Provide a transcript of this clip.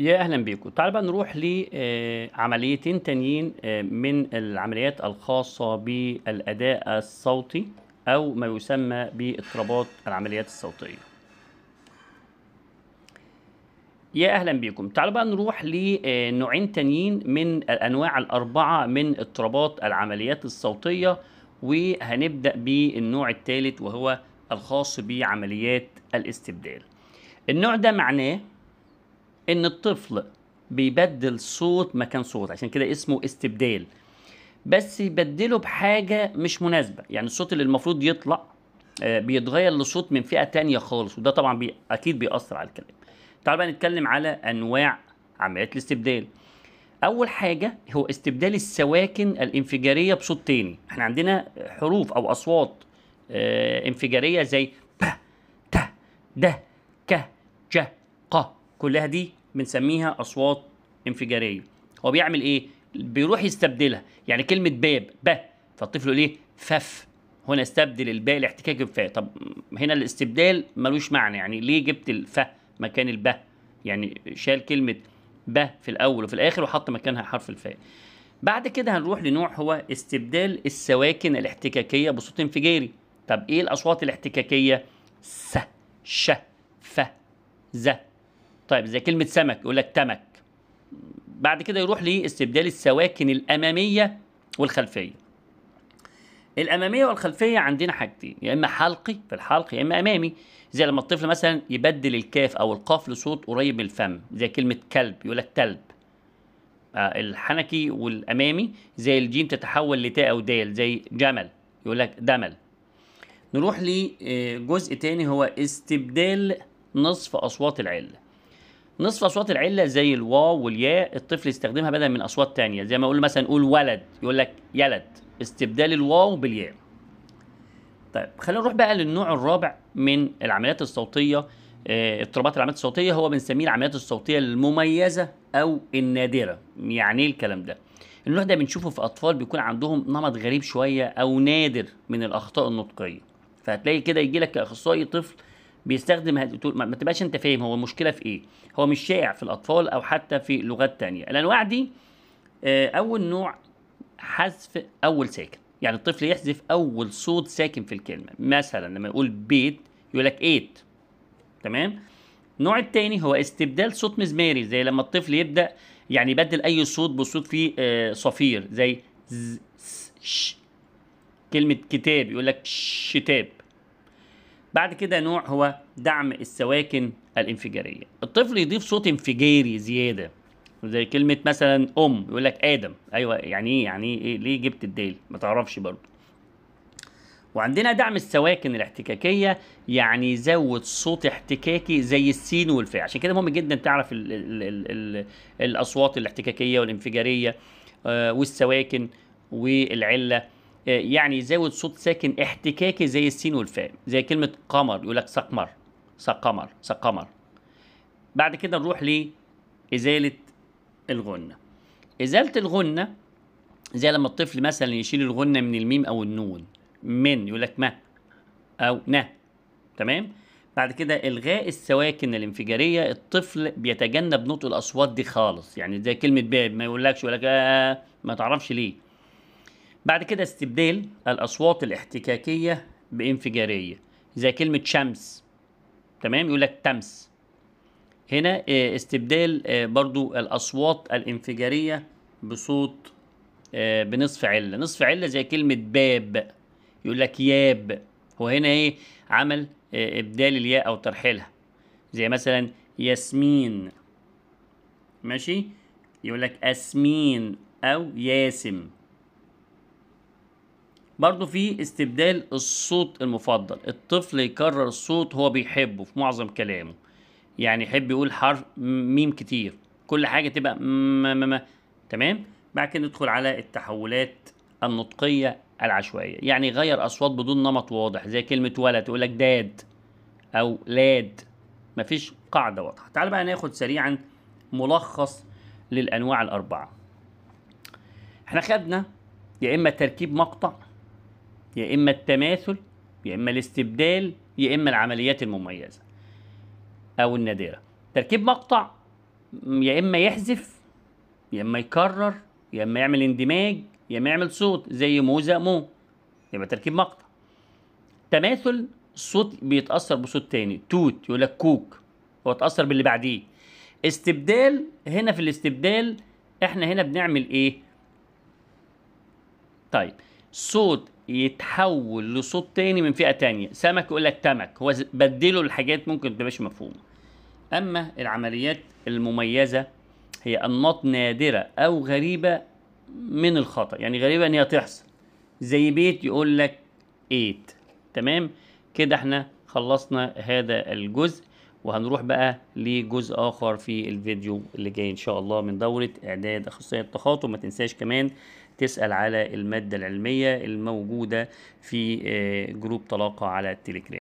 يا اهلا بيكم. تعال بقى نروح لعمليتين تانيين من العمليات الخاصة بالأداء الصوتي أو ما يسمى باضطرابات العمليات الصوتية. يا اهلا بيكم. تعالوا بقى نروح لنوعين تانيين من الأنواع الأربعة من اضطرابات العمليات الصوتية، وهنبدأ بالنوع الثالث وهو الخاص بعمليات الاستبدال. النوع ده معناه ان الطفل بيبدل صوت مكان صوت، عشان كده اسمه استبدال، بس يبدله بحاجة مش مناسبة. يعني الصوت اللي المفروض يطلع بيتغير لصوت من فئة تانية خالص، وده طبعا اكيد بيأثر على الكلام. تعالوا بقى نتكلم على انواع عمليات الاستبدال. اول حاجة هو استبدال السواكن الانفجارية بصوت تاني. احنا عندنا حروف او اصوات انفجارية زي ب، ت، د، ك، ج، ق، كلها دي بنسميها اصوات انفجاريه. هو بيعمل ايه؟ بيروح يستبدلها. يعني كلمه باب ب، فالطفل يقول ايه؟ فف. هنا استبدل الباء الاحتكاكي بفاء. طب هنا الاستبدال ملوش معنى، يعني ليه جبت الف مكان الب؟ يعني شال كلمه ب في الاول وفي الاخر وحط مكانها حرف الفاء. بعد كده هنروح لنوع هو استبدال السواكن الاحتكاكيه بصوت انفجاري. طب ايه الاصوات الاحتكاكيه؟ س، ش، ف، ز. طيب زي كلمة سمك يقول لك تمك. بعد كده يروح لاستبدال السواكن الأمامية والخلفية. الأمامية والخلفية عندنا حاجتين، يا إما حلقي في الحلق يا إما أمامي. زي لما الطفل مثلا يبدل الكاف أو القاف لصوت قريب من الفم، زي كلمة كلب يقول لك تلب. الحنكي والأمامي زي الجيم تتحول لتاء أو دال، زي جمل يقول لك دمل. نروح لجزء تاني هو استبدال نصف أصوات العلة. نصف اصوات العله زي الواو والياء الطفل يستخدمها بدل من اصوات تانية. زي ما اقول مثلا قول ولد يقول لك يلد، استبدال الواو بالياء. طيب خلينا نروح بقى للنوع الرابع من العمليات الصوتيه. اضطرابات العمليات الصوتيه هو بنسميه العمليات الصوتيه المميزه او النادره. يعني ايه الكلام ده؟ النوع ده بنشوفه في اطفال بيكون عندهم نمط غريب شويه او نادر من الاخطاء النطقيه. فهتلاقي كده يجي لك كاخصائي طفل بيستخدم ما تبقاش انت فاهم هو المشكله في ايه. هو مش شائع في الاطفال او حتى في لغات تانية. الانواع دي اول نوع حذف اول ساكن. يعني الطفل يحذف اول صوت ساكن في الكلمه. مثلا لما يقول بيت يقول لك ايت. تمام. النوع التاني هو استبدال صوت مزماري، زي لما الطفل يبدا يعني يبدل اي صوت بصوت فيه صفير، زي ز، س، ش. كلمه كتاب يقول لك شتاب. بعد كده نوع هو دعم السواكن الانفجاريه. الطفل يضيف صوت انفجاري زياده، زي كلمه مثلا يقول لك ادم. ايوه يعني ايه؟ يعني ايه؟ ليه جبت الدال؟ ما تعرفش برضه. وعندنا دعم السواكن الاحتكاكيه، يعني يزود صوت احتكاكي زي السين والفاء. عشان كده مهم جدا تعرف ال الاصوات الاحتكاكيه والانفجاريه والسواكن والعله. يعني يزود صوت ساكن احتكاكي زي السين والفاء، زي كلمه قمر يقول لك سقمر، سقمر، سقمر. بعد كده نروح لازاله الغنه. ازاله الغنه زي لما الطفل مثلا يشيل الغنه من الميم او النون. من يقول لك ما او ن. تمام. بعد كده الغاء السواكن الانفجاريه. الطفل بيتجنب نطق الاصوات دي خالص، يعني زي كلمه باب ما يقولكش، يقول لك ما تعرفش ليه. بعد كده استبدال الاصوات الاحتكاكيه بانفجاريه، زي كلمه شمس. تمام. يقول لك تمس. هنا استبدال برضو الاصوات الانفجاريه بصوت بنصف عله. نصف عله زي كلمه باب يقول لك ياب. هو هنا ايه؟ عمل ابدال الياء او ترحيلها، زي مثلا ياسمين. ماشي. يقول لك اسمين او ياسم. برضو في استبدال الصوت المفضل. الطفل يكرر الصوت هو بيحبه في معظم كلامه. يعني يحب يقول حرف ميم كتير، كل حاجة تبقى ما. تمام. بعد كده ندخل على التحولات النطقية العشوائية. يعني يغير أصوات بدون نمط واضح، زي كلمة ولد يقول لك داد أو لاد. مفيش قاعدة واضحة. تعال بقى ناخد سريعا ملخص للأنواع الأربعة. احنا خدنا يا إما تركيب مقطع، يا إما التماثل، يا إما الاستبدال، يا إما العمليات المميزة أو النادرة. تركيب مقطع يا اما يحذف، يا اما يكرر، يا اما يعمل اندماج، يا اما يعمل صوت زي موزة مو، يبقى تركيب مقطع. تماثل، الصوت بيتأثر بصوت تاني، توت يقول لك كوك، هو اتأثر باللي بعديه. استبدال، هنا في الاستبدال احنا هنا بنعمل ايه؟ طيب، صوت يتحول لصوت تاني من فئة تانية، سمك يقول لك تمك، هو بدله الحاجات ممكن متبقاش مفهومة. أما العمليات المميزة هي أنماط نادرة أو غريبة من الخطأ، يعني غريبة إن هي تحصل، زي بيت يقول لك ايت. تمام كده، احنا خلصنا هذا الجزء، وهنروح بقى لجزء آخر في الفيديو اللي جاي إن شاء الله من دورة إعداد أخصائي التخاطب. ما تنساش كمان تسأل على المادة العلمية الموجودة في جروب طلاقة على التليجرام.